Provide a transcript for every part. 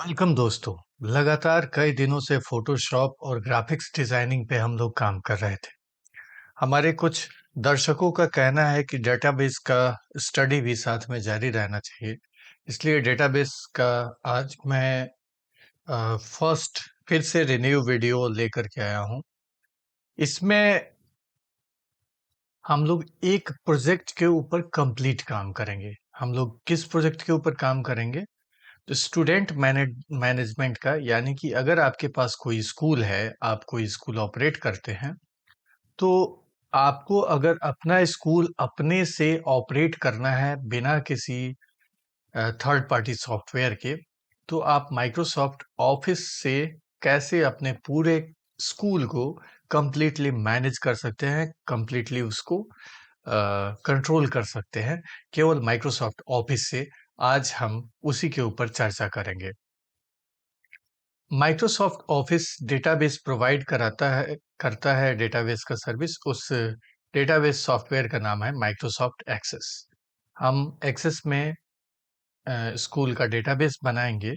Welcome दोस्तों। लगातार कई दिनों से फोटोशॉप और ग्राफिक्स डिजाइनिंग पे हम लोग काम कर रहे थे। हमारे कुछ दर्शकों का कहना है कि डेटाबेस का स्टडी भी साथ में जारी रहना चाहिए। इसलिए डेटाबेस का आज मैं फर्स्ट फिर से रिन्यू वीडियो लेकर के आया हूँ। इसमें हम लोग एक प्रोजेक्ट के ऊपर कंप्लीट काम करेंगे। हम लोग किस प्रोजेक्ट के ऊपर काम करेंगे? तो स्टूडेंट मैनेजमेंट का, यानी कि अगर आपके पास कोई स्कूल है, आप कोई स्कूल ऑपरेट करते हैं, तो आपको अगर अपना स्कूल अपने से ऑपरेट करना है बिना किसी थर्ड पार्टी सॉफ्टवेयर के, तो आप माइक्रोसॉफ्ट ऑफिस से कैसे अपने पूरे स्कूल को कंप्लीटली मैनेज कर सकते हैं, कंप्लीटली उसको कंट्रोल कर सकते हैं केवल माइक्रोसॉफ्ट ऑफिस से। आज हम उसी के ऊपर चर्चा करेंगे। माइक्रोसॉफ्ट ऑफिस डेटाबेस प्रोवाइड करता है डेटाबेस का सर्विस। उस डेटाबेस सॉफ्टवेयर का नाम है माइक्रोसॉफ्ट एक्सेस। हम एक्सेस में स्कूल का डेटाबेस बनाएंगे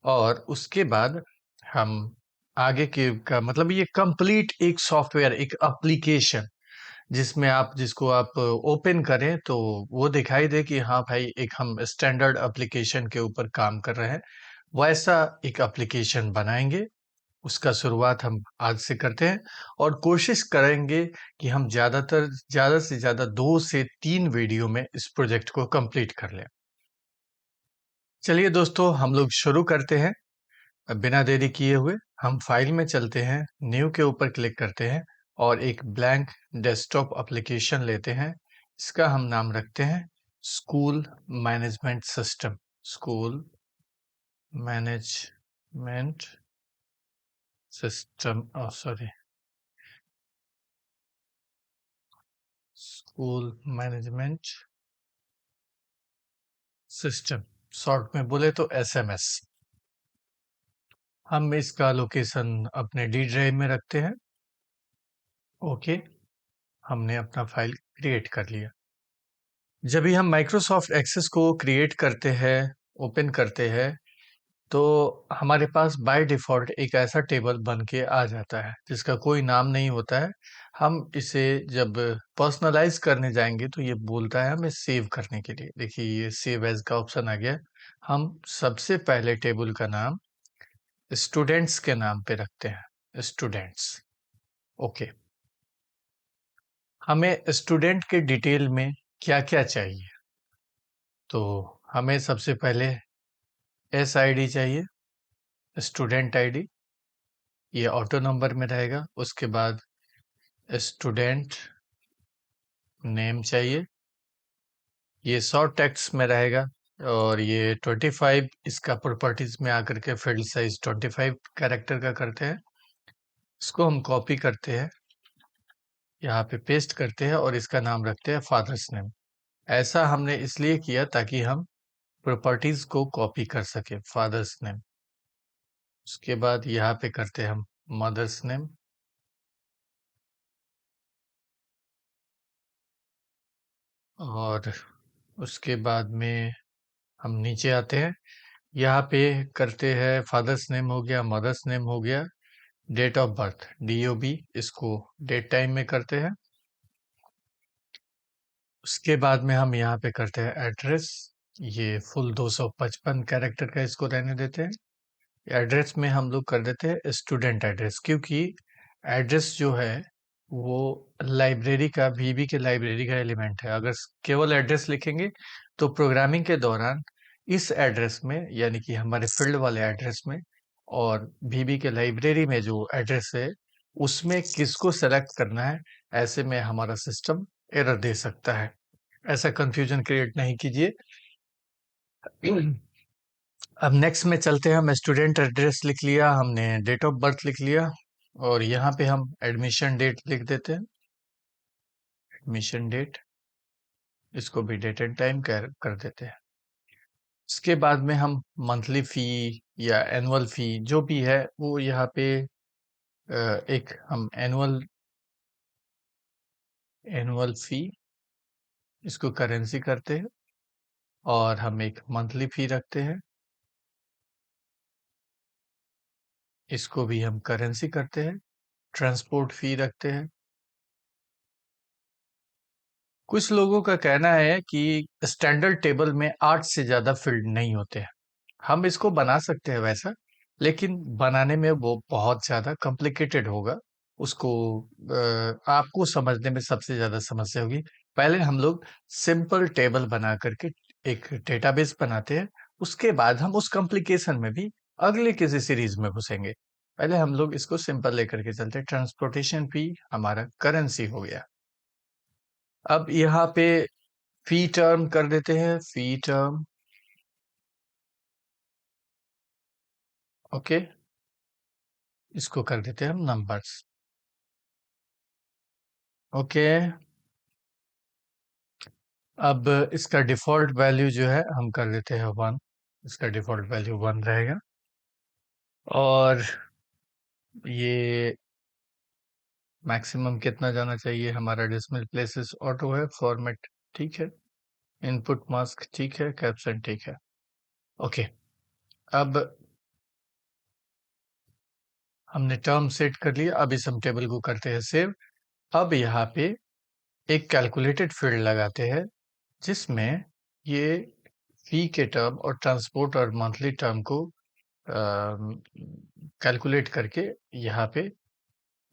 और उसके बाद हम आगे के का मतलब ये कंप्लीट एक सॉफ्टवेयर, एक एप्लीकेशन, जिसमें आप जिसको आप ओपन करें तो वो दिखाई दे कि हाँ भाई, एक हम स्टैंडर्ड एप्लीकेशन के ऊपर काम कर रहे हैं, वैसा एक एप्लीकेशन बनाएंगे। उसका शुरुआत हम आज से करते हैं और कोशिश करेंगे कि हम ज़्यादा से ज़्यादा 2 से 3 वीडियो में इस प्रोजेक्ट को कंप्लीट कर लें। चलिए दोस्तों, हम लोग शुरू करते हैं। बिना देरी किए हुए हम फाइल में चलते हैं, न्यू के ऊपर क्लिक करते हैं और एक ब्लैंक डेस्कटॉप एप्लीकेशन लेते हैं। इसका हम नाम रखते हैं school management system. School management system, sorry, school management system, short में बोले तो एसएमएस। हम इसका लोकेशन अपने डी ड्राइव में रखते हैं। ओके, हमने अपना फाइल क्रिएट कर लिया। जब भी हम माइक्रोसॉफ्ट एक्सेस को क्रिएट करते हैं, ओपन करते हैं, तो हमारे पास बाय डिफ़ॉल्ट एक ऐसा टेबल बन के आ जाता है जिसका कोई नाम नहीं होता है। हम इसे जब पर्सनलाइज़ करने जाएँगे तो ये बोलता है हमें सेव करने के लिए। देखिए, ये सेव एज़ का ऑप्शन आ गया। हम सबसे पहले टेबल का नाम स्टूडेंट्स के नाम पे रखते हैं, स्टूडेंट्स। ओके। हमें स्टूडेंट के डिटेल में क्या-क्या चाहिए? तो हमें सबसे पहले एसआईडी चाहिए, स्टूडेंट आईडी। ये ऑटो नंबर में रहेगा। उसके बाद स्टूडेंट नेम चाहिए, ये शॉर्ट टेक्स्ट में रहेगा। और ये 25 इसका प्रॉपर्टीज में आकर के फील्ड साइज 25 कैरेक्टर का करते हैं। इसको हम कॉपी करते हैं, यहाँ पे पेस्ट करते हैं और इसका नाम रखते हैं फादर्स नेम। ऐसा हमने इसलिए किया ताकि हम प्रॉपर्टीज को कॉपी कर सके, फादर्स नेम। उसके बाद यहाँ पे करते हैं हम मदर्स नेम। और उसके बाद में हम नीचे आते हैं, यहाँ पे करते हैं फादर्स नेम हो गया, मदर्स नेम हो गया, डेट ऑफ बर्थ DOB, इसको डेट टाइम में करते हैं। उसके बाद में हम यहाँ पे करते हैं एड्रेस, ये फुल 255 कैरेक्टर का इसको रहने देते हैं। एड्रेस में हम लोग कर देते हैं स्टूडेंट एड्रेस, क्योंकि एड्रेस जो है वो लाइब्रेरी का, बीबी के लाइब्रेरी का एलिमेंट है। अगर केवल एड्रेस लिखेंगे तो प्रोग्रामिंग के दौरान इस एड्रेस में, यानी कि हमारे फील्ड वाले एड्रेस में और बीबी के लाइब्रेरी में जो एड्रेस है उसमें किसको सेलेक्ट करना है, ऐसे में हमारा सिस्टम एरर दे सकता है। ऐसा कंफ्यूजन क्रिएट नहीं कीजिए। अब नेक्स्ट में चलते हैं। हम स्टूडेंट एड्रेस लिख लिया, हमने डेट ऑफ बर्थ लिख लिया और यहाँ पे हम एडमिशन डेट लिख देते हैं, एडमिशन डेट। इसको भी डेट एंड टाइम कर देते हैं। इसके बाद में हम मंथली फी या एनुअल फी जो भी है वो यहाँ पे एक हम एनुअल एनुअल फी, इसको करेंसी करते हैं और हम एक मंथली फी रखते हैं। इसको भी हम करेंसी करते हैं, ट्रांसपोर्ट फी रखते हैं। कुछ लोगों का कहना है कि स्टैंडर्ड टेबल में 8 से ज़्यादा फील्ड नहीं होते हैं। हम इसको बना सकते हैं वैसा, लेकिन बनाने में वो बहुत ज़्यादा कॉम्प्लिकेटेड होगा। उसको आपको समझने में सबसे ज़्यादा समस्या होगी। पहले हम लोग सिंपल टेबल बना करके एक डेटाबेस बनाते हैं, उसके बाद हम उस कॉम्प्लिकेशन में भी अगले किसी सीरीज में घुसेंगे। पहले हम लोग इसको सिंपल लेकर के चलते हैं। ट्रांसपोर्टेशन फी हमारा करेंसी हो गया। अब यहाँ पे फी टर्म कर देते हैं, फी टर्म। ओके, इसको कर देते हैं हम नंबर्स। ओके, अब इसका डिफॉल्ट वैल्यू जो है हम कर देते हैं 1। इसका डिफॉल्ट वैल्यू 1 रहेगा। और ये मैक्सिमम कितना जाना चाहिए? हमारा डेसिमल प्लेसेस ऑटो है, फॉर्मेट ठीक है, इनपुट मास्क ठीक है, कैप्शन ठीक है। ओके, अब हमने टर्म सेट कर लिया। अब इस हम टेबल को करते हैं सेव। अब यहाँ पे एक कैलकुलेटेड फील्ड लगाते हैं, जिसमें ये फी के टर्म और ट्रांसपोर्ट और मंथली टर्म को कैलकुलेट करके यहाँ पे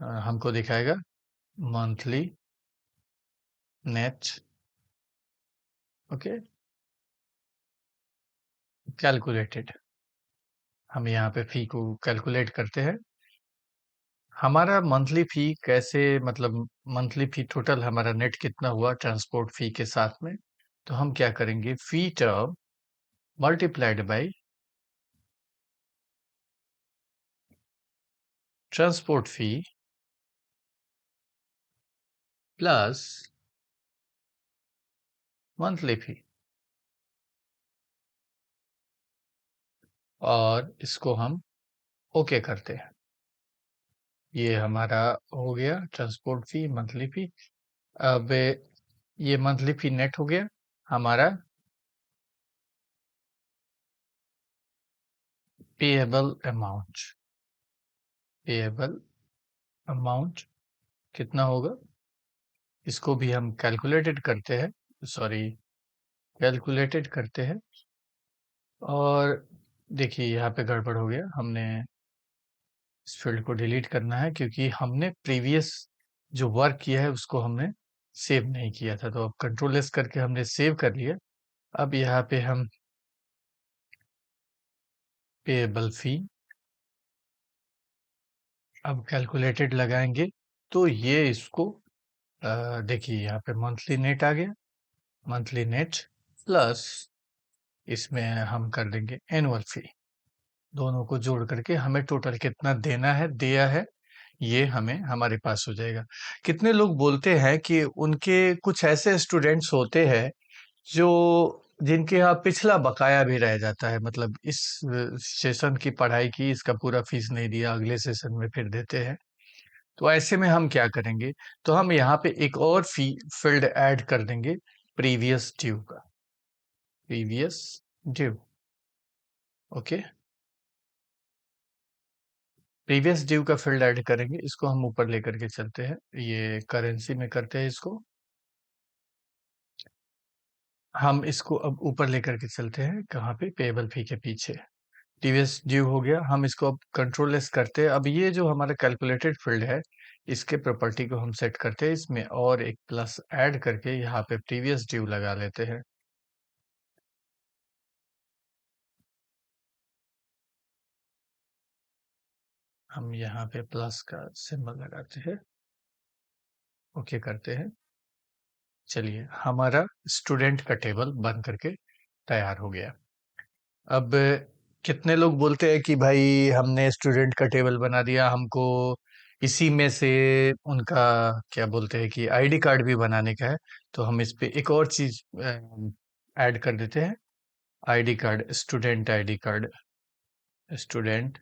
हमको दिखाएगा मंथली नेट। Okay, calculated. हम यहाँ पे फी को कैलकुलेट करते हैं। हमारा मंथली फी कैसे, मतलब मंथली फी टोटल हमारा नेट कितना हुआ ट्रांसपोर्ट फी के साथ में? तो हम क्या करेंगे, fee term multiplied by transport fee plus monthly fee, और इसको हम ओके करते हैं। ये हमारा हो गया ट्रांसपोर्ट फी, मंथली फी। अब ये मंथली फी नेट हो गया हमारा। पेएबल अमाउंट, पेएबल अमाउंट कितना होगा? इसको भी हम कैलकुलेटेड करते हैं, सॉरी, कैलकुलेटेड करते हैं। और देखिए यहाँ पे गड़बड़ हो गया, हमने इस फील्ड को डिलीट करना है, क्योंकि हमने प्रीवियस जो वर्क किया है उसको हमने सेव नहीं किया था। तो अब कंट्रोल एस करके हमने सेव कर लिया। अब यहाँ पे हम पेएबल फी अब कैलकुलेटेड लगाएंगे, तो ये इसको देखिए यहाँ पे मंथली नेट आ गया, मंथली नेट प्लस इसमें हम कर देंगे एनुअल फी। दोनों को जोड़ करके हमें टोटल कितना देना है, दिया है, ये हमें हमारे पास हो जाएगा। कितने लोग बोलते हैं कि उनके कुछ ऐसे स्टूडेंट्स होते हैं जो जिनके यहाँ पिछला बकाया भी रह जाता है, मतलब इस सेशन की पढ़ाई की, इसका पूरा फीस नहीं दिया, अगले सेशन में फिर देते हैं। तो ऐसे में हम क्या करेंगे, तो हम यहाँ पे एक और फी फील्ड ऐड कर देंगे, प्रीवियस ड्यू का, previous due. Okay, previous due का फील्ड ऐड करेंगे, इसको हम ऊपर लेकर के चलते हैं, ये करेंसी में करते हैं इसको। हम इसको अब ऊपर लेकर के चलते हैं, कहाँ पे? पेएबल फी के पीछे प्रीवियस ड्यू हो गया। हम इसको अब कंट्रोल एस करते हैं। अब ये जो हमारा कैलकुलेटेड फील्ड है, इसके प्रॉपर्टी को हम सेट करते हैं, इसमें और एक प्लस ऐड करके यहाँ पे प्रीवियस ड्यू लगा लेते हैं। हम यहाँ पे प्लस का सिंबल लगाते हैं, ओके करते हैं। चलिए, हमारा स्टूडेंट का टेबल बन करके तैयार हो गया। अब कितने लोग बोलते हैं कि भाई हमने स्टूडेंट का टेबल बना दिया, हमको इसी में से उनका क्या बोलते हैं कि आईडी कार्ड भी बनाने का है। तो हम इस पे एक और चीज ऐड कर देते हैं, ID card, student ID card, student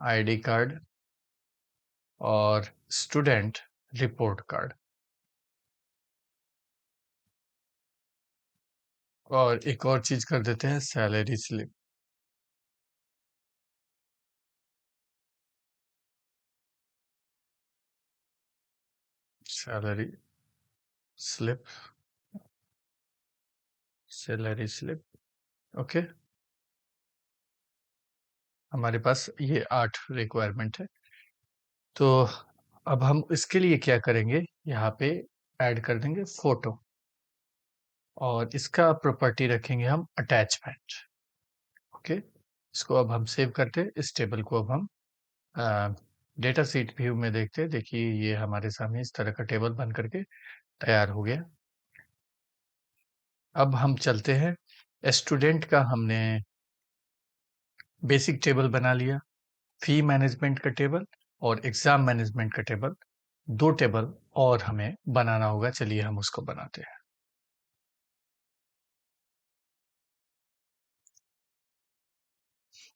ID card और स्टूडेंट रिपोर्ट कार्ड। और एक और चीज कर देते हैं, salary slip. Salary slip, salary slip. Okay, हमारे पास ये 8 रिक्वायरमेंट है। तो अब हम इसके लिए क्या करेंगे, यहाँ पे ऐड कर देंगे फोटो और इसका प्रॉपर्टी रखेंगे हम अटैचमेंट। ओके, इसको अब हम सेव करते हैं। इस टेबल को अब हम डेटा सीट व्यू में देखते हैं। देखिए ये हमारे सामने इस तरह का टेबल बन करके तैयार हो गया। अब हम चलते हैं, स्टूडेंट का हमने बेसिक टेबल बना लिया, फी मैनेजमेंट का टेबल और एग्जाम मैनेजमेंट का टेबल, 2 टेबल और हमें बनाना होगा। चलिए हम उसको बनाते हैं।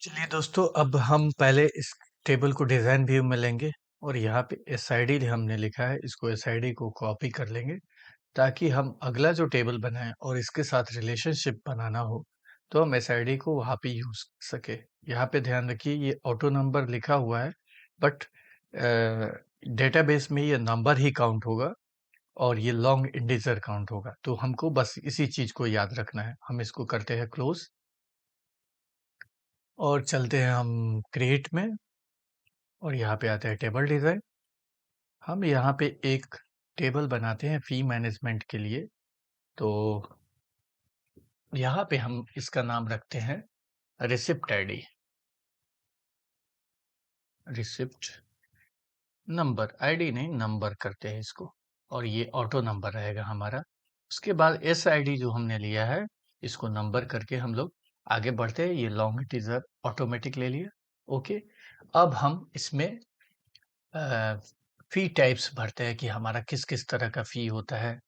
चलिए दोस्तों, अब हम पहले इस टेबल को डिजाइन व्यू में लेंगे और यहाँ पे एसआईडी हमने लिखा है, इसको एसआईडी को कॉपी कर लेंगे ताकि हम अगला जो टेबल बनाएं और इसके साथ रिलेशनशिप बनाना हो तो हम एसआईडी को वहाँ पे यूज कर सके। यहाँ पे ध्यान रखिए ये ऑटो नंबर लिखा हुआ है, बट डेटाबेस में ये नंबर ही काउंट होगा और ये लॉन्ग इंटीजर काउंट होगा। तो हमको बस इसी चीज को याद रखना है। हम इसको करते हैं क्लोज और चलते हैं हम क्रिएट में और यहाँ पे आते हैं टेबल डिजाइन। हम यहाँ पे एक टेबल बनाते हैं फी मैनेजमेंट के लिए। तो यहाँ पे हम इसका नाम रखते हैं receipt ID, receipt number, ID नहीं नंबर करते हैं इसको, और ये ऑटो नंबर रहेगा हमारा। उसके बाद एस आईडी जो हमने लिया है इसको नंबर करके हम लोग आगे बढ़ते हैं। ये लॉन्ग इंटीजर ऑटोमेटिक ले लिया। ओके, अब हम इसमें फी टाइप्स भरते हैं कि हमारा किस किस तरह का फी होता है।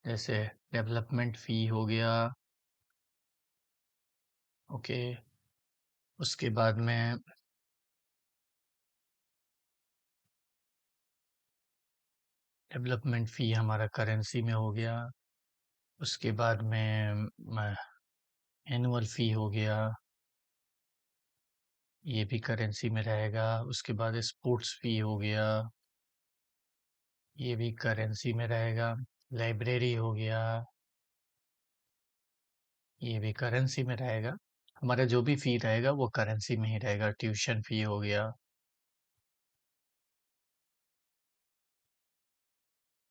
जैसे डेवलपमेंट फी हो गया। ओके, उसके बाद में डेवलपमेंट फी हमारा करेंसी में हो गया। उसके बाद में एनुअल फी हो गया, ये भी करेंसी में रहेगा। उसके बाद स्पोर्ट्स फी हो गया, ये भी करेंसी में रहेगा। लाइब्रेरी हो गया, ये भी करेंसी में रहेगा। हमारा जो भी फी रहेगा वो करेंसी में ही रहेगा। ट्यूशन फी हो गया,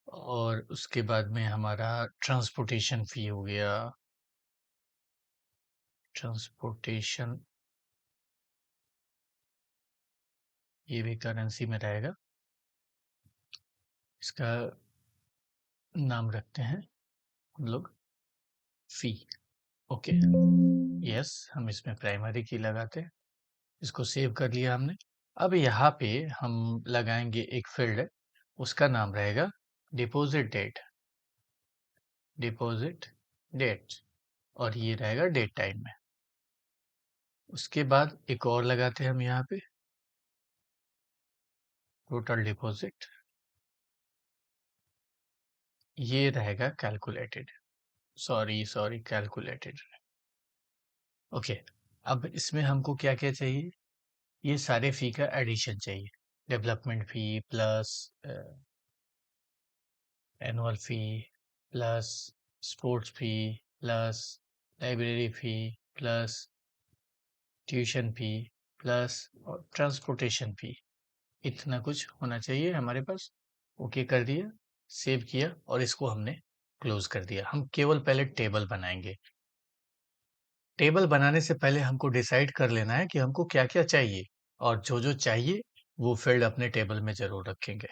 और उसके बाद में हमारा ट्रांसपोर्टेशन फी हो गया। ट्रांसपोर्टेशन ये भी करेंसी में रहेगा। इसका नाम रखते हैं हम लोग फी। ओके, यस, हम इसमें प्राइमरी की लगाते हैं। इसको सेव कर लिया हमने। अब यहाँ पे हम लगाएंगे एक फील्ड, उसका नाम रहेगा डिपॉजिट डेट, डिपॉजिट डेट, और ये रहेगा डेट टाइम में। उसके बाद एक और लगाते हैं हम यहाँ पे टोटल डिपॉजिट, ये रहेगा calculated, sorry sorry calculated. Okay, अब इसमें हमको क्या क्या चाहिए, ये सारे फी का एडिशन चाहिए। डेवलपमेंट फी प्लस एनुअल फी प्लस स्पोर्ट्स फी प्लस लाइब्रेरी फी प्लस ट्यूशन फी प्लस और ट्रांसपोर्टेशन फी, इतना कुछ होना चाहिए हमारे पास। ओके कर दिया, सेव किया और इसको हमने क्लोज कर दिया। हम केवल पहले टेबल बनाएंगे। टेबल बनाने से पहले हमको डिसाइड कर लेना है कि हमको क्या क्या चाहिए, और जो जो चाहिए वो फील्ड अपने टेबल में जरूर रखेंगे।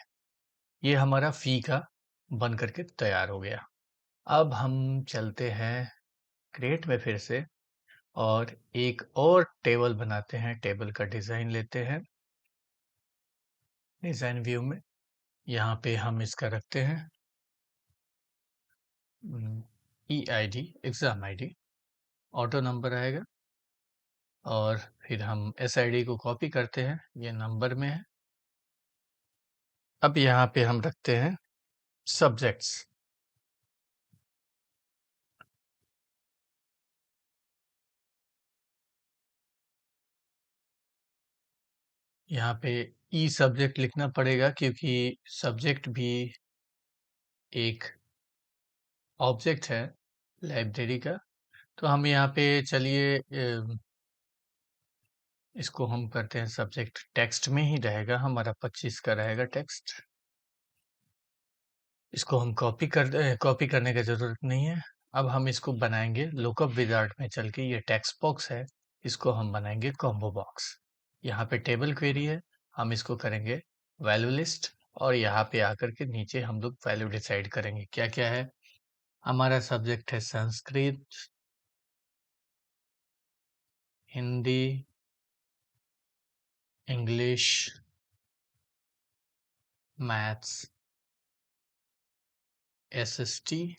ये हमारा फी का बन करके तैयार हो गया। अब हम चलते हैं क्रिएट में फिर से और एक और टेबल बनाते हैं। टेबल का डिजाइन लेते हैं डिजाइन व्यू में। यहाँ पे हम इसका रखते हैं E I D, exam I D, auto number आएगा, और फिर हम एस आई डी को कॉपी करते हैं, ये नंबर में है। अब यहाँ पे हम रखते हैं सब्जेक्ट्स। यहाँ पे ई सब्जेक्ट लिखना पड़ेगा क्योंकि सब्जेक्ट भी एक ऑब्जेक्ट है लाइब्रेरी का। तो हम यहाँ पे चलिए इसको हम करते हैं सब्जेक्ट टेक्स्ट में ही रहेगा, हमारा 25 का रहेगा टेक्स्ट। इसको हम कॉपी करने की ज़रूरत नहीं है। अब हम इसको बनाएंगे लुकअप विजार्ड में चल के। ये टेक्स्ट बॉक्स है, इसको हम बनाएंगे कॉम्बो बॉक्स। यहाँ पे टेबल क्वेरी है, हम इसको करेंगे वैल्यू लिस्ट, और यहाँ पे आकर के नीचे हम लोग वैल्यू डिसाइड करेंगे क्या क्या है। हमारा सब्जेक्ट है Sanskrit, Hindi, English, maths, SST,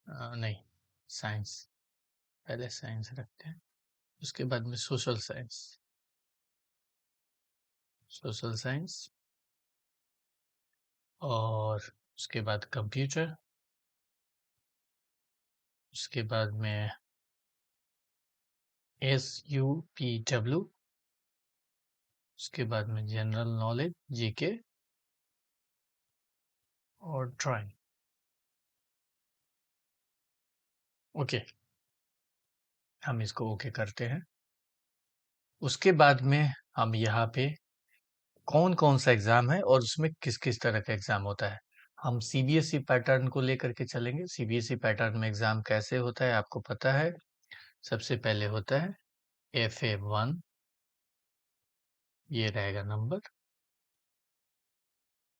नहीं, साइंस। पहले साइंस रखते हैं, उसके बाद में सोशल साइंस, और उसके बाद कंप्यूटर, उसके बाद में SUPW, उसके बाद में जनरल नॉलेज जीके और ड्राइंग। ओके, हम इसको ओके करते हैं। उसके बाद में हम यहाँ पे कौन कौन सा एग्जाम है और उसमें किस किस तरह का एग्जाम होता है, हम CBSE पैटर्न को लेकर के चलेंगे। CBSE पैटर्न में एग्जाम कैसे होता है आपको पता है। सबसे पहले होता है FA1, ये रहेगा नंबर।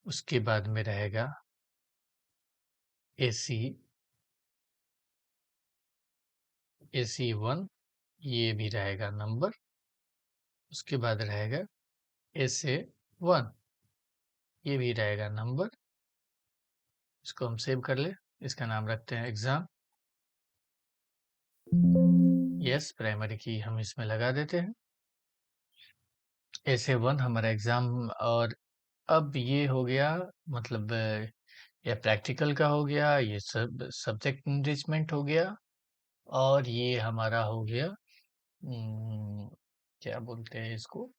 उसके बाद में रहेगा AC1, ये भी रहेगा नंबर। उसके बाद रहेगा SA1, ये भी रहेगा नंबर। इसको हम सेव कर ले, इसका नाम रखते हैं एग्जाम। यस, प्राइमरी की हम इसमें लगा देते हैं। SA1 हमारा एग्जाम। और अब ये हो गया, मतलब या प्रैक्टिकल का हो गया, ये सब सब्जेक्ट इनरिचमेंट हो गया, और ये हमारा हो गया क्या बोलते हैं इसको,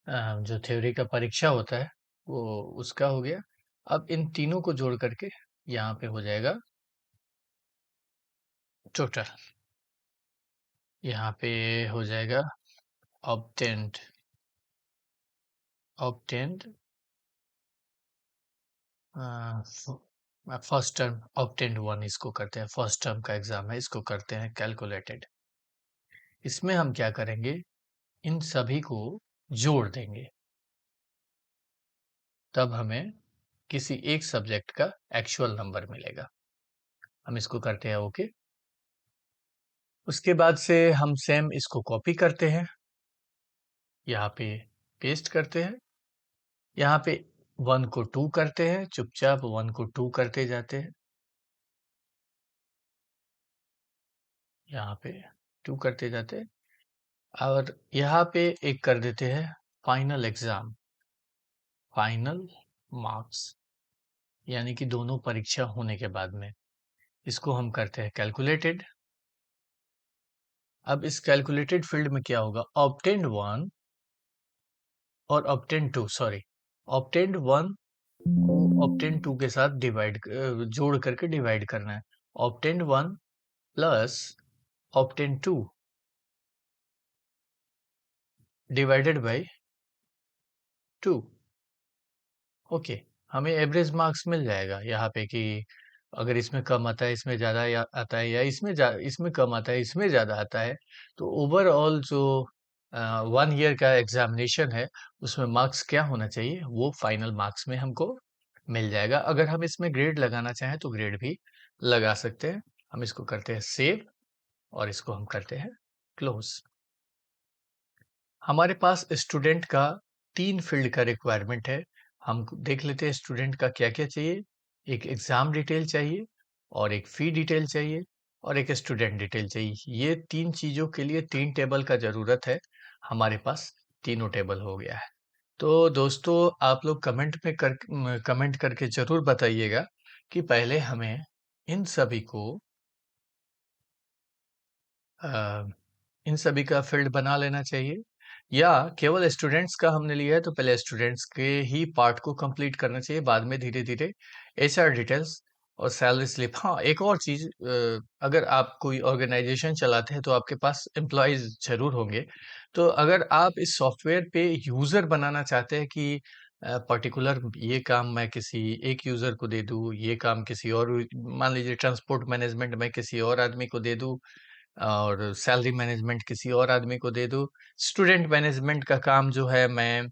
जो थ्योरी का परीक्षा होता है वो उसका हो गया। अब इन तीनों को जोड़ करके यहाँ पे हो जाएगा टोटल, यहाँ पे हो जाएगा obtained obtained first term, obtained 1 इसको करते हैं, फर्स्ट टर्म का एग्जाम है, इसको करते हैं कैलकुलेटेड। इसमें हम क्या करेंगे, इन सभी को जोड़ देंगे, तब हमें किसी एक सब्जेक्ट का एक्चुअल नंबर मिलेगा। हम इसको करते हैं ओके। उसके बाद से हम सेम इसको कॉपी करते हैं, यहाँ पे पेस्ट करते हैं, यहाँ पे 1 को 2 करते हैं, चुपचाप 1 को 2 करते जाते हैं, यहाँ पे 2 करते जाते हैं, और यहाँ पे एक कर देते हैं फाइनल एग्जाम, फाइनल मार्क्स, यानी कि दोनों परीक्षा होने के बाद में। इसको हम करते हैं कैलकुलेटेड। अब इस कैलकुलेटेड फील्ड में क्या होगा, ऑब्टेन्ड 1 और ऑब्टेन्ड 2, सॉरी, ऑब्टेन्ड 1 को ऑब्टेन्ड 2 के साथ जोड़ करके डिवाइड करना है। Obtained 1 plus obtained 2 divided by 2। Okay, हमें एवरेज मार्क्स मिल जाएगा यहाँ पे कि अगर इसमें कम आता है, इसमें ज़्यादा आता है, या इसमें कम आता है, इसमें ज़्यादा आता है, तो ओवरऑल जो 1 ईयर का एग्जामिनेशन है उसमें मार्क्स क्या होना चाहिए, वो फाइनल मार्क्स में हमको मिल जाएगा। अगर हम इसमें ग्रेड लगाना चाहें तो ग्रेड भी लगा सकते हैं। हम इसको करते हैं सेव, और इसको हम करते हैं क्लोज। हमारे पास स्टूडेंट का 3 फील्ड का रिक्वायरमेंट है। हम देख लेते हैं स्टूडेंट का क्या-क्या चाहिए। एक एग्ज़ाम डिटेल चाहिए, और एक फ़ी डिटेल चाहिए, और एक स्टूडेंट डिटेल चाहिए। ये 3 चीज़ों के लिए 3 टेबल का ज़रूरत है। हमारे पास तीनों टेबल हो गया है। तो दोस्तों, आप लोग कमेंट करके ज़रूर बताइएगा कि पहले हमें इन सभी को अ, इन सभी का फील्ड बना लेना चाहिए, या केवल स्टूडेंट्स का हमने लिया है तो पहले स्टूडेंट्स के ही पार्ट को कंप्लीट करना चाहिए, बाद में धीरे धीरे एचआर डिटेल्स और सैलरी स्लिप। हाँ, एक और चीज, अगर आप कोई ऑर्गेनाइजेशन चलाते हैं तो आपके पास एम्प्लॉयज जरूर होंगे। तो अगर आप इस सॉफ्टवेयर पे यूजर बनाना चाहते हैं कि पर्टिकुलर ये काम मैं किसी एक यूजर को दे दूं, ये काम किसी और, मान लीजिए ट्रांसपोर्ट मैनेजमेंट मैं किसी और आदमी को दे दूं और सैलरी मैनेजमेंट किसी और आदमी को दे दूं, स्टूडेंट मैनेजमेंट का काम जो है मैं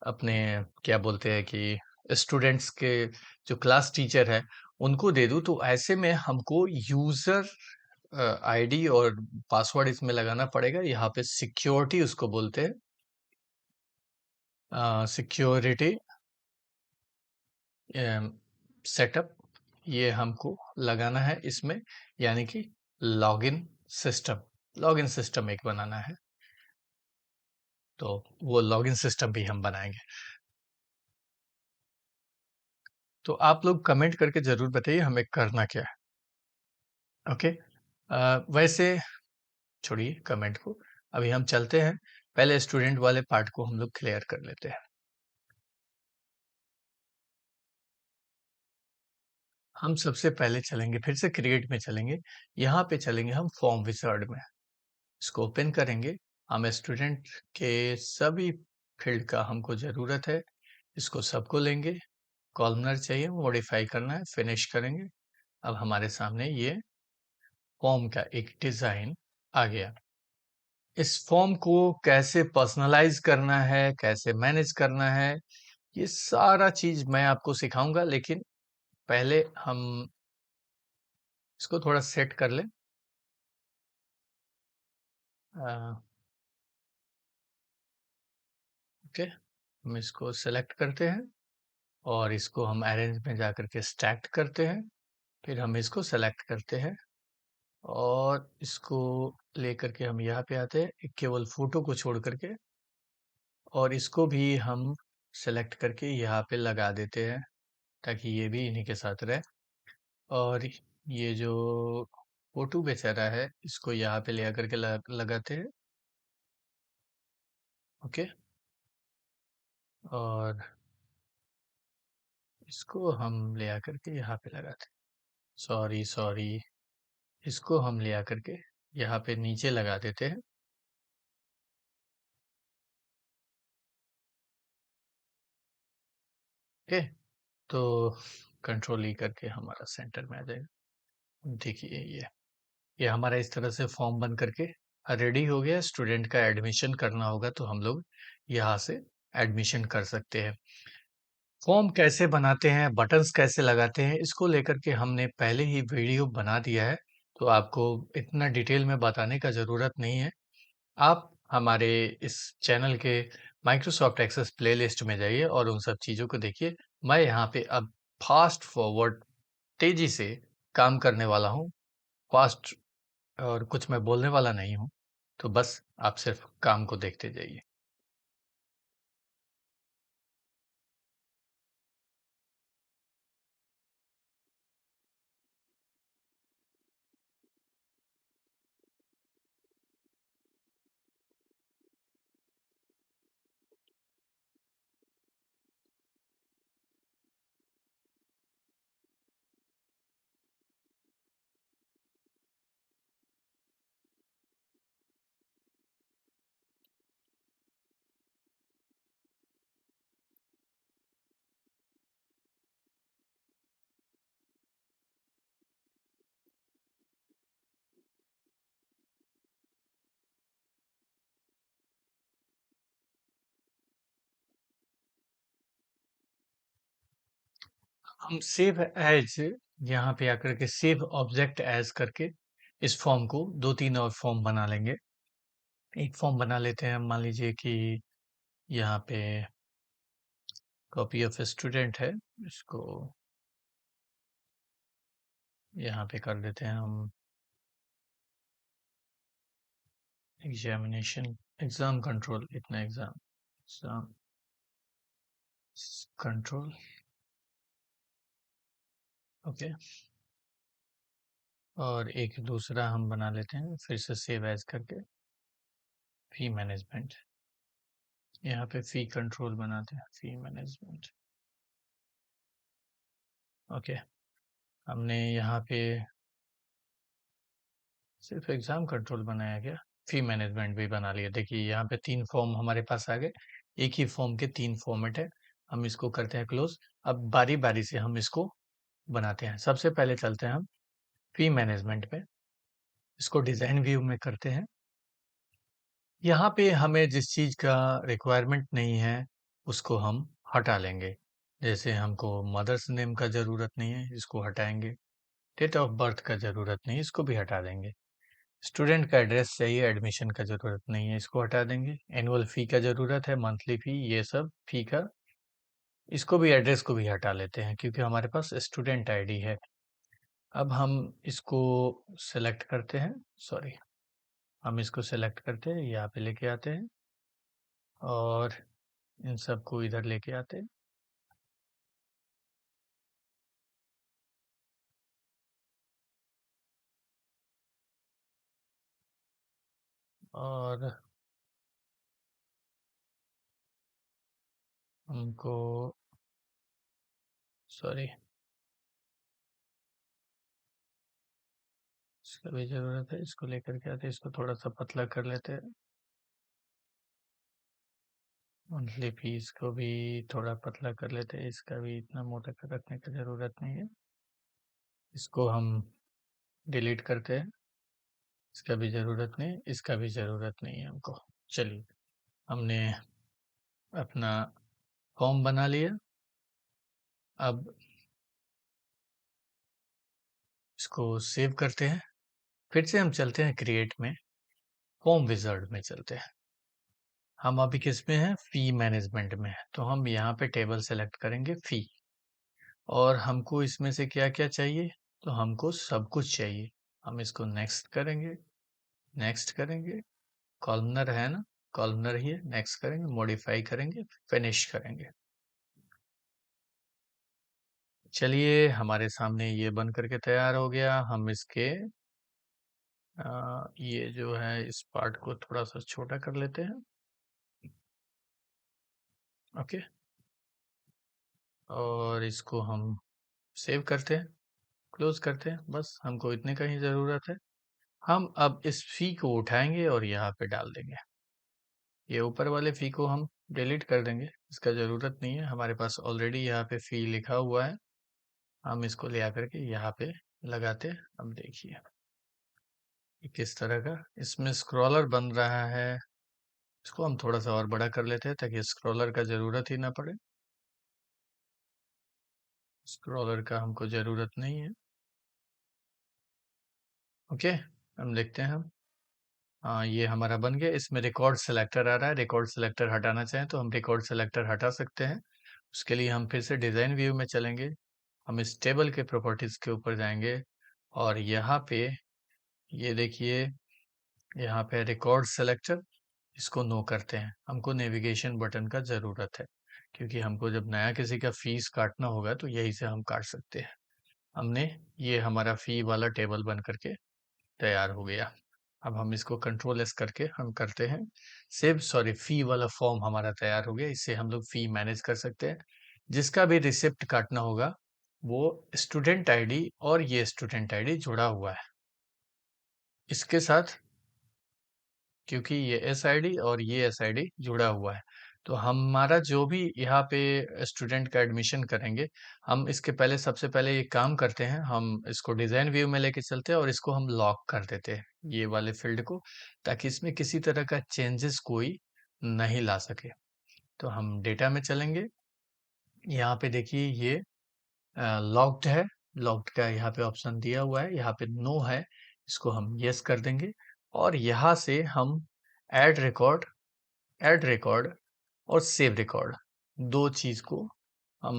अपने, क्या बोलते हैं कि स्टूडेंट्स के जो क्लास टीचर है उनको दे दूं, तो ऐसे में हमको यूजर आईडी और पासवर्ड इसमें लगाना पड़ेगा। यहाँ पे सिक्योरिटी उसको बोलते हैं, सिक्योरिटी सेटअप, ये हमको लगाना है इसमें, यानी कि लॉगिन सिस्टम, लॉगिन सिस्टम एक बनाना है। तो वो लॉगिन सिस्टम भी हम बनाएंगे। तो आप लोग कमेंट करके जरूर बताइए हमें करना क्या है। ओके। वैसे छोड़िए कमेंट को, अभी हम चलते हैं, पहले स्टूडेंट वाले पार्ट को हम लोग क्लियर कर लेते हैं। हम सबसे पहले चलेंगे, फिर से क्रिएट में चलेंगे, यहाँ पे चलेंगे हम फॉर्म विजार्ड में, इसको ओपन करेंगे। हम स्टूडेंट के सभी फील्ड का हमको ज़रूरत है, इसको सबको लेंगे। कॉलमनर चाहिए, मॉडिफाई करना है, फिनिश करेंगे। अब हमारे सामने ये फॉर्म का एक डिज़ाइन आ गया। इस फॉर्म को कैसे पर्सनलाइज करना है, कैसे मैनेज करना है, ये सारा चीज़ मैं आपको सिखाऊंगा, लेकिन पहले हम इसको थोड़ा सेट कर लें। ओके, हम इसको सेलेक्ट करते हैं और इसको हम अरेंज में जाकर के स्टैक करते हैं। फिर हम इसको सेलेक्ट करते हैं और इसको लेकर के हम यहाँ पे आते हैं, केवल फोटो को छोड़ करके, और इसको भी हम सेलेक्ट करके यहाँ पे लगा देते हैं ताकि ये भी इन्हीं के साथ रहे। और ये जो फोटो बेचारा है इसको यहाँ पे ले आकर के लगाते हैं। ओके, और इसको हम ले आकर के यहाँ पे लगाते हैं। सॉरी सॉरी, इसको हम ले आकर के यहाँ पे नीचे लगा देते हैं। ओके, तो कंट्रोल ई करके हमारा सेंटर में आ जाएगा। देखिए ये हमारा इस तरह से फॉर्म बन करके रेडी हो गया। स्टूडेंट का एडमिशन करना होगा तो हम लोग यहाँ से एडमिशन कर सकते हैं। फॉर्म कैसे बनाते हैं, बटन्स कैसे लगाते हैं, इसको लेकर के हमने पहले ही वीडियो बना दिया है, तो आपको इतना डिटेल में बताने का ज़रूरत नहीं है। आप हमारे इस चैनल के माइक्रोसॉफ्ट एक्सेस प्लेलिस्ट में जाइए और उन सब चीज़ों को देखिए। मैं यहाँ पे अब फास्ट फॉरवर्ड तेजी से काम करने वाला हूँ, फास्ट, और कुछ मैं बोलने वाला नहीं हूँ। तो बस आप सिर्फ काम को देखते जाइए। हम सेव एज, यहाँ पे आकर के सेव ऑब्जेक्ट एज करके इस फॉर्म को दो तीन और फॉर्म बना लेंगे। एक फॉर्म बना लेते हैं, मान लीजिए कि यहाँ पे कॉपी ऑफ स्टूडेंट है, इसको यहाँ पे कर देते हैं हम एग्जामिनेशन, एग्जाम कंट्रोल, इतना एग्जाम कंट्रोल। ओके, और एक दूसरा हम बना लेते हैं फिर से सेव एज करके, फी मैनेजमेंट। यहाँ पे फी कंट्रोल बनाते हैं, फी मैनेजमेंट। ओके, हमने यहाँ पे सिर्फ एग्जाम कंट्रोल बनाया गया, फी मैनेजमेंट भी बना लिया। देखिए यहाँ पे 3 फॉर्म हमारे पास आ गए, एक ही फॉर्म के 3 फॉर्मेट है। हम इसको करते हैं क्लोज। अब बारी बारी से हम इसको बनाते हैं। सबसे पहले चलते हैं हम फी मैनेजमेंट पे, इसको डिजाइन व्यू में करते हैं। यहाँ पे हमें जिस चीज का रिक्वायरमेंट नहीं है उसको हम हटा लेंगे। जैसे हमको मदर्स नेम का जरूरत नहीं है, इसको हटाएंगे। डेट ऑफ बर्थ का जरूरत नहीं, इसको भी हटा देंगे। स्टूडेंट का एड्रेस चाहिए, एडमिशन का जरूरत नहीं है, इसको हटा देंगे। एनुअल फी का जरूरत है, मंथली फी, ये सब फी का, इसको भी, एड्रेस को भी हटा लेते हैं क्योंकि हमारे पास स्टूडेंट आईडी है। अब हम इसको सेलेक्ट करते हैं, सॉरी, हम इसको सेलेक्ट करते हैं, यहाँ पे लेके आते हैं और इन सबको इधर लेके आते हैं। और हमको, सॉरी, इसका भी जरूरत है, इसको लेकर के आते हैं, इसको थोड़ा सा पतला कर लेते हैं। मंथली फीस को भी थोड़ा पतला कर लेते हैं, इसका भी इतना मोटा कर रखने की जरूरत नहीं है। इसको हम डिलीट करते हैं, इसका भी जरूरत नहीं, इसका भी जरूरत नहीं है हमको। चलिए, हमने अपना फॉर्म बना लिया। अब इसको सेव करते हैं। फिर से हम चलते हैं क्रिएट में, फॉर्म विजार्ड में चलते हैं। हम अभी किस में हैं? फी मैनेजमेंट में है। तो हम यहाँ पे टेबल सेलेक्ट करेंगे फी, और हमको इसमें से क्या क्या चाहिए? तो हमको सब कुछ चाहिए। हम इसको नेक्स्ट करेंगे, नेक्स्ट करेंगे, कॉलमनर है ना, कॉलमनर ही है, नेक्स्ट करेंगे, मॉडिफाई करेंगे, फिनिश करेंगे। चलिए, हमारे सामने ये बन करके तैयार हो गया। हम इसके ये जो है इस पार्ट को थोड़ा सा छोटा कर लेते हैं। ओके, और इसको हम सेव करते हैं, क्लोज करते हैं। बस हमको इतने का ही ज़रूरत है। हम अब इस फी को उठाएंगे और यहाँ पे डाल देंगे। ये ऊपर वाले फी को हम डिलीट कर देंगे, इसका ज़रूरत नहीं है। हमारे पास ऑलरेडी यहाँ पे फी लिखा हुआ है। हम इसको ले आकर के यहाँ पे लगाते हैं। अब देखिए किस तरह का इसमें स्क्रॉलर बन रहा है। इसको हम थोड़ा सा और बड़ा कर लेते हैं ताकि स्क्रॉलर का ज़रूरत ही ना पड़े। स्क्रॉलर का हमको ज़रूरत नहीं है। ओके, हम देखते हैं। हम, हाँ, ये हमारा बन गया। इसमें रिकॉर्ड सेलेक्टर आ रहा है, रिकॉर्ड सेलेक्टर हटाना चाहें तो हम रिकॉर्ड सेलेक्टर हटा सकते हैं। उसके लिए हम फिर से डिज़ाइन व्यू में चलेंगे। हम इस टेबल के प्रॉपर्टीज़ के ऊपर जाएंगे और यहाँ पे ये देखिए, यहाँ पे रिकॉर्ड सेलेक्टर, इसको नो करते हैं। हमको नेविगेशन बटन का ज़रूरत है क्योंकि हमको जब नया किसी का फीस काटना होगा तो यही से हम काट सकते हैं। हमने, ये हमारा फी वाला टेबल बन करके तैयार हो गया। अब हम इसको कंट्रोल एस करके हम करते हैं सेव। सॉरी, फी वाला फॉर्म हमारा तैयार हो गया। इससे हम लोग फी मैनेज कर सकते हैं। जिसका भी रिसिप्ट काटना होगा वो स्टूडेंट आईडी और ये स्टूडेंट आईडी जुड़ा हुआ है इसके साथ, क्योंकि ये एस आई डी और ये एस आई डी जुड़ा हुआ है। तो हमारा जो भी यहाँ पे स्टूडेंट का एडमिशन करेंगे, हम इसके पहले, सबसे पहले ये काम करते हैं, हम इसको डिज़ाइन व्यू में लेके चलते हैं और इसको हम लॉक कर देते हैं, ये वाले फील्ड को, ताकि इसमें किसी तरह का चेंजेस कोई नहीं ला सके। तो हम डेटा में चलेंगे। यहाँ पे देखिए ये लॉक्ड है, लॉक्ड का यहाँ पे ऑप्शन दिया हुआ है, यहाँ पे नो है, इसको हम यस कर देंगे। और यहाँ से हम ऐड रिकॉर्ड, ऐड रिकॉर्ड और सेव रिकॉर्ड, दो चीज को हम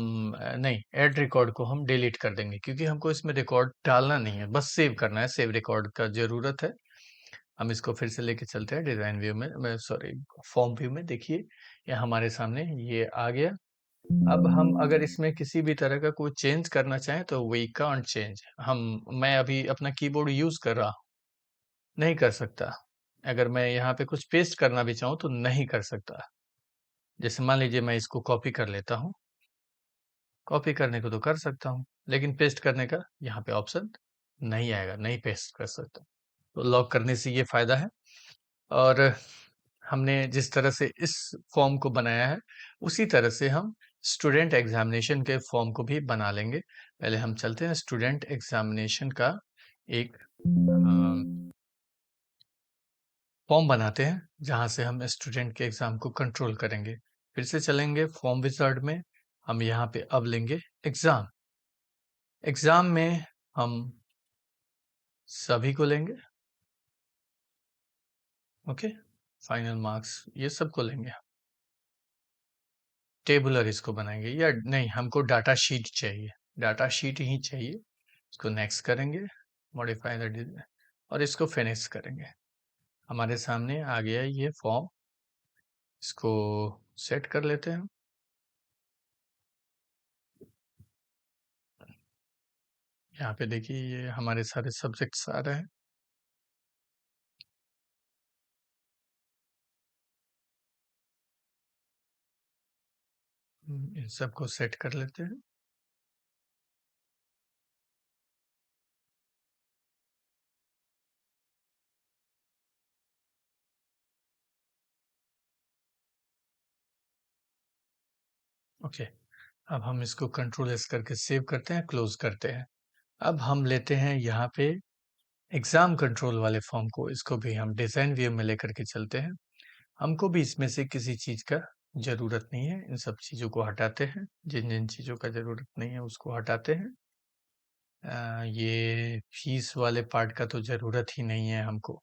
नहीं, ऐड रिकॉर्ड को हम डिलीट कर देंगे क्योंकि हमको इसमें रिकॉर्ड डालना नहीं है, बस सेव करना है। सेव रिकॉर्ड का जरूरत है। हम इसको फिर से लेके चलते हैं डिजाइन व्यू में, सॉरी, फॉर्म व्यू में। देखिए ये हमारे सामने ये आ गया। अब हम अगर इसमें किसी भी तरह का कोई चेंज करना चाहें तो वी कांट चेंज। मैं अभी अपना कीबोर्ड यूज कर रहा हूं, नहीं कर सकता। अगर मैं यहाँ पे कुछ पेस्ट करना भी चाहूँ तो नहीं कर सकता। जैसे मान लीजिए मैं इसको कॉपी कर लेता हूँ। कॉपी करने को तो कर सकता हूँ, लेकिन पेस्ट करने का यहाँ पे ऑप्शन नहीं आएगा, नहीं पेस्ट कर सकता। तो लॉक करने से ये फ़ायदा है। और हमने जिस तरह से इस फॉर्म को बनाया है, उसी तरह से हम स्टूडेंट एग्जामिनेशन के फॉर्म को भी बना लेंगे। पहले हम चलते हैं स्टूडेंट एग्जामिनेशन का एक फॉर्म बनाते हैं, जहाँ से हम स्टूडेंट के एग्जाम को कंट्रोल करेंगे। फिर से चलेंगे फॉर्म विजार्ड में, हम यहाँ पे अब लेंगे एग्जाम। एग्जाम में हम सभी को लेंगे, ओके, फाइनल मार्क्स ये सबको लेंगे। टेबुलर इसको बनाएंगे, या नहीं, हमको डाटा शीट चाहिए, डाटा शीट ही चाहिए। इसको नेक्स्ट करेंगे, मॉडिफाई द डिजाइन, और इसको फिनिश करेंगे। हमारे सामने आ गया ये फॉर्म। इसको सेट कर लेते हैं। यहाँ पे देखिए ये हमारे सारे सब्जेक्ट्स आ रहे हैं। इन सबको सेट कर लेते हैं। ओके, अब हम इसको कंट्रोल एस करके सेव करते हैं, क्लोज करते हैं। अब हम लेते हैं यहाँ पे एग्जाम कंट्रोल वाले फॉर्म को, इसको भी हम डिजाइन व्यू में लेकर के चलते हैं। हमको भी इसमें से किसी चीज का जरूरत नहीं है, इन सब चीजों को हटाते हैं। जिन जिन चीजों का जरूरत नहीं है उसको हटाते हैं। ये फीस वाले पार्ट का तो जरूरत ही नहीं है हमको,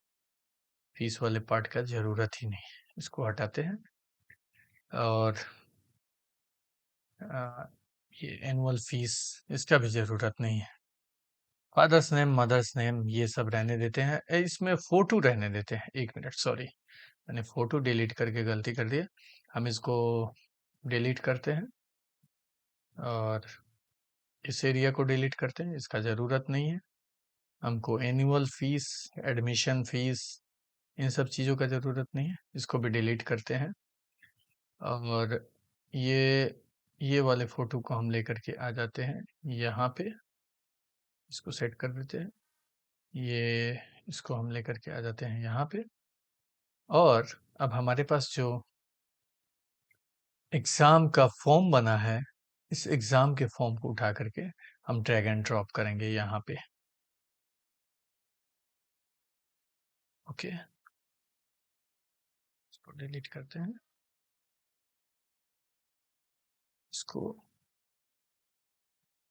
फीस वाले पार्ट का जरूरत ही नहीं है, इसको हटाते हैं। और ये एनुअल फीस, इसका भी जरूरत नहीं है। फादर्स नेम, मदर्स नेम, ये सब रहने देते हैं। इसमें फोटो रहने देते हैं। 1 मिनट, सॉरी, मैंने फोटो डिलीट करके गलती कर दिया। हम इसको डिलीट करते हैं और इस एरिया को डिलीट करते हैं, इसका ज़रूरत नहीं है हमको। एनुअल फीस, एडमिशन फीस, इन सब चीज़ों का ज़रूरत नहीं है, इसको भी डिलीट करते हैं। और ये वाले फ़ोटो को हम लेकर के आ जाते हैं यहाँ पे, इसको सेट कर देते हैं। ये इसको हम लेकर के आ जाते हैं यहाँ पे। और अब हमारे पास जो एग्ज़ाम का फॉर्म बना है, इस एग्ज़ाम के फॉर्म को उठा करके हम ड्रैग एंड ड्रॉप करेंगे यहाँ पे, ओके। इसको डिलीट करते हैं, इसको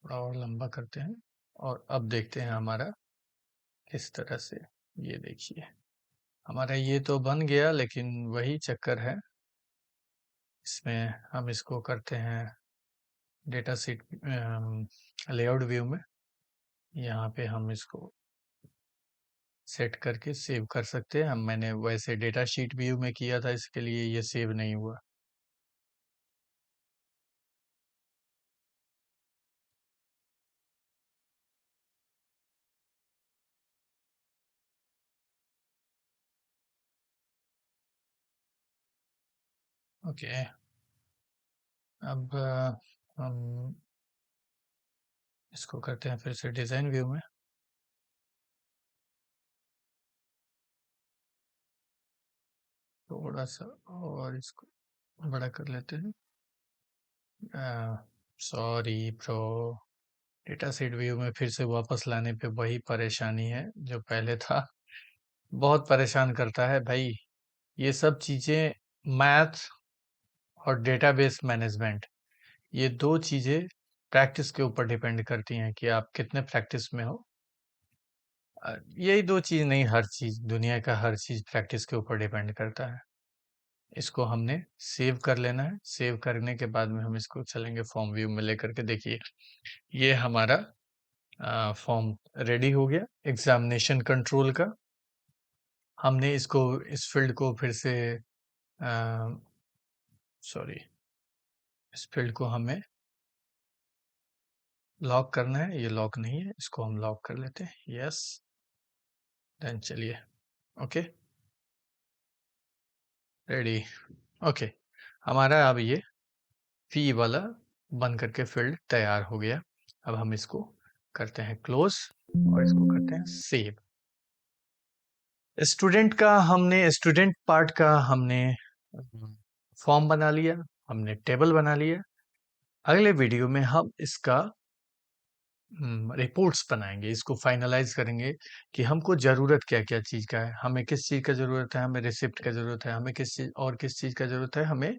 थोड़ा और लंबा करते हैं, और अब देखते हैं हमारा किस तरह से। ये देखिए हमारा ये तो बन गया, लेकिन वही चक्कर है इसमें। हम इसको करते हैं डेटा सीट लेआउट व्यू में, यहाँ पे हम इसको सेट करके सेव कर सकते हैं। हम मैंने वैसे डेटा शीट व्यू में किया था, इसके लिए ये सेव नहीं हुआ। ओके, अब हम इसको करते हैं फिर से डिज़ाइन व्यू में। थोड़ा सा और इसको बड़ा कर लेते हैं। Sorry pro, data set view में फिर से वापस लाने पे वही परेशानी है जो पहले था। बहुत परेशान करता है भाई ये सब चीज़ें। मैथ और डेटाबेस मैनेजमेंट, ये दो चीज़ें प्रैक्टिस के ऊपर डिपेंड करती हैं कि आप कितने प्रैक्टिस में हो। यही दो चीज़ नहीं, हर चीज़, दुनिया का हर चीज़ प्रैक्टिस के ऊपर डिपेंड करता है। इसको हमने सेव कर लेना है। सेव करने के बाद में हम इसको चलेंगे फॉर्म व्यू में लेकर के। देखिए ये हमारा फॉर्म रेडी हो गया एग्जामिनेशन कंट्रोल का। हमने इसको, इस फील्ड को फिर से, सॉरी, इस फील्ड को हमें लॉक करना है। ये लॉक नहीं है, इसको हम लॉक कर लेते हैं। यस, देन चलिए, ओके, रेडी, ओके। हमारा अब ये फी वाला बन करके फील्ड तैयार हो गया। अब हम इसको करते हैं क्लोज और इसको करते हैं सेव। स्टूडेंट पार्ट का हमने फॉर्म बना लिया, हमने टेबल बना लिया। अगले वीडियो में हम इसका रिपोर्ट्स बनाएंगे, इसको फाइनलाइज करेंगे कि हमको जरूरत क्या क्या चीज का है, हमें किस चीज का जरूरत है, हमें रिसिप्ट का जरूरत है, हमें किस चीज का जरूरत है, हमें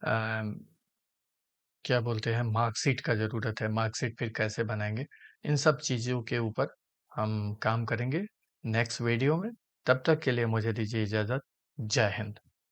अम, क्या बोलते हैं मार्कशीट का जरूरत है, मार्कशीट फिर कैसे बनाएंगे। इन सब चीजों के ऊपर हम काम करेंगे नेक्स्ट वीडियो में। तब तक के लिए मुझे दीजिए इजाजत। जय हिंद।